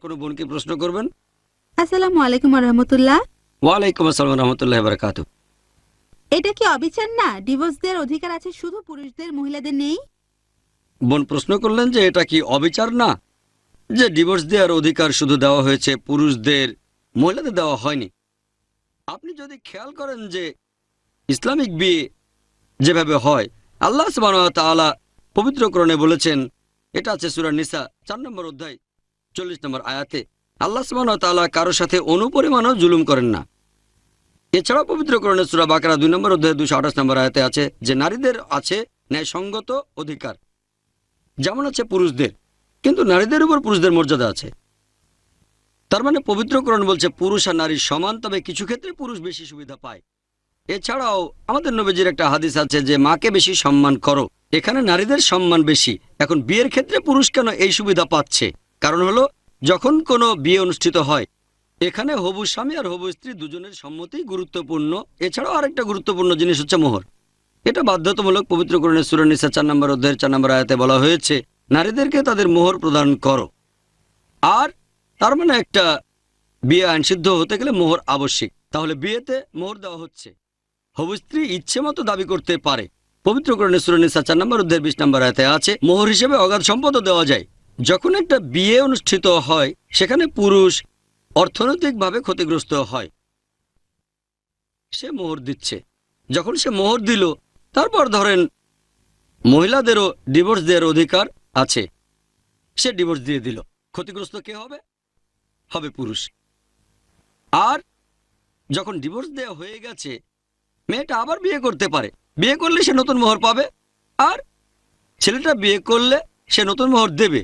কোনো বোন কি প্রশ্ন করবেন? আসসালামু আলাইকুম রহমতুল্লাহ। ওয়ালাইকুম আসসালাম রহমতুল্লাহ বারাকাতু। এটা কি অবিচার না? ডিভোর্স দেওয়ার অধিকার আছে শুধু পুরুষদের, মহিলাদের নেই? বোন প্রশ্ন করলেন যে এটা কি অবিচার না যে ডিভোর্স দেওয়ার অধিকার শুধু দেওয়া হয়েছে পুরুষদের, মহিলাদের দেওয়া হয়নি। আপনি যদি খেয়াল করেন যে ইসলামিক বিয়ে যেভাবে হয়, আল্লাহ সুবহানাহু ওয়া তাআলা পবিত্র কোরআনে বলেছেন, এটা আছে সূরা নিসা 4 নম্বর অধ্যায় 40 নম্বর আয়াতে, আল্লাহ সুবহানাহু ওয়া তাআলা কারোর সাথে অনুপরিমাণও জুলুম করেন না। এছাড়াও পবিত্র কোরআনে সূরা বাকারা 2 নম্বর অধ্যায় 228 নম্বর আয়াতে আছে যে নারীদের আছে ন্যায়সঙ্গত অধিকার, যেমন আছে পুরুষদের, কিন্তু নারীদের উপর পুরুষদের মর্যাদা আছে। তার মানে পবিত্র কোরআন বলছে পুরুষ আর নারী সমান, তবে কিছু ক্ষেত্রে পুরুষ বেশি সুবিধা পায়। এছাড়াও আমাদের নবীজির একটা হাদিস আছে যে মাকে বেশি সম্মান করো, এখানে নারীদের সম্মান বেশি। এখন বিয়ের ক্ষেত্রে পুরুষ কেন এই সুবিধা পাচ্ছে? কারণ হলো যখন কোনো বিয়ে অনুষ্ঠিত হয়, এখানে হবু স্বামী আর হবু স্ত্রী দুজনের সম্মতি গুরুত্বপূর্ণ। এছাড়াও আরেকটা গুরুত্বপূর্ণ জিনিস হচ্ছে মোহর। এটা বাধ্যতামূলক। পবিত্র কোরআনে সূরা নিসা 4 নম্বর অধ্যায়ের 4 নম্বর আয়াতে বলা হয়েছে নারীদেরকে তাদের মোহর প্রদান করো। আর তার মানে একটা বিয়ে আইন সিদ্ধ হতে গেলে মোহর আবশ্যিক। তাহলে বিয়েতে মোহর দেওয়া হচ্ছে। হবু স্ত্রী ইচ্ছে মতো দাবি করতে পারে। পবিত্র কোরআনে সূরা নিসা 4 নম্বর অধ্যায়ের 20 নম্বর আয়াতে আছে মোহর হিসেবে অগাধ সম্পদও দেওয়া যায়। যখন একটা বিয়ে অনুষ্ঠিত হয় সেখানে পুরুষ অর্থনৈতিকভাবে ক্ষতিগ্রস্ত হয়, সে মোহর দিচ্ছে। যখন সে মোহর দিল, তারপর ধরেন মহিলাদেরও ডিভোর্স দেওয়ার অধিকার আছে, সে ডিভোর্স দিয়ে দিল, ক্ষতিগ্রস্ত কে হবে? হবে পুরুষ। আর যখন ডিভোর্স দেওয়া হয়ে গেছে, মেয়েটা আবার বিয়ে করতে পারে। বিয়ে করলে সে নতুন মোহর পাবে, আর ছেলেটা বিয়ে করলে সে নতুন মোহর দেবে।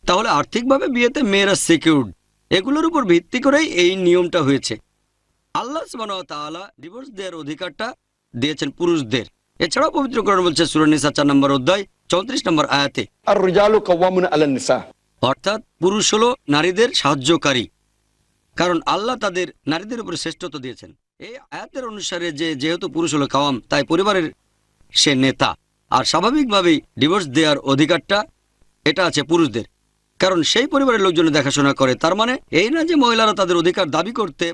তাহলে আর্থিকভাবে বিয়েতে মেয়েরা সিকিউরড। এগুলোর উপর ভিত্তি করেই এই নিয়মটা হয়েছে। আল্লাহ সুবহানাহু ওয়া তাআলা ডিভোর্স দেওয়ার অধিকারটা দিয়েছেন পুরুষদের। এছাড়াও পবিত্র কোরআন বলছে সূরা নিসা 4 নম্বর অধ্যায় 34 নম্বর আয়াতে, আর-রিজালু কাওয়ামুনা আলান নিসা, অর্থাৎ পুরুষ হলো নারীদের সাহায্যকারী, কারণ আল্লাহ তাদের নারীদের উপরে শ্রেষ্ঠত্ব দিয়েছেন। এই আয়াতের অনুসারে যেহেতু পুরুষ হলো কাওয়াম, তাই পরিবারের সে নেতা। আর স্বাভাবিকভাবেই ডিভোর্স দেওয়ার অধিকারটা এটা আছে পুরুষদের, কারণ সেই পরিবারের লোকজন দেখাশোনা করে। তার মানে এই না যে মহিলারা তাদের অধিকার দাবি করতে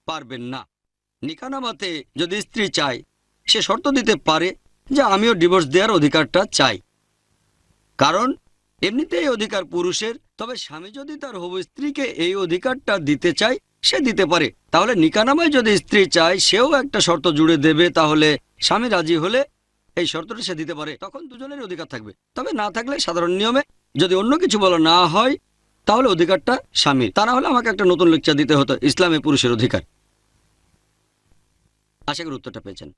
পারবেন না। নিকানামাতে যদি স্ত্রী চায়, সে শর্ত দিতে পারে যে আমিও ডিভোর্স দেওয়ার অধিকারটা চাই, কারণ এমনিতে এই অধিকার পুরুষের। তবে স্বামী যদি তার হবু স্ত্রীকে এই অধিকারটা দিতে চায়, সে দিতে পারে। তাহলে নিকানামায় যদি স্ত্রী চায়, সেও একটা শর্ত জুড়ে দেবে। তাহলে স্বামী রাজি হলে এই শর্তটা সে দিতে পারে, তখন দুজনেরই অধিকার থাকবে। তবে না থাকলে সাধারণ নিয়মে যদি অন্য কিছু বলা না হয়, তাহলে অধিকারটা স্বামীর। তা না হলে আমাকে একটা নতুন লেকচার দিতে হতো ইসলামে পুরুষের অধিকার। আশা করি উত্তরটা পেয়েছেন।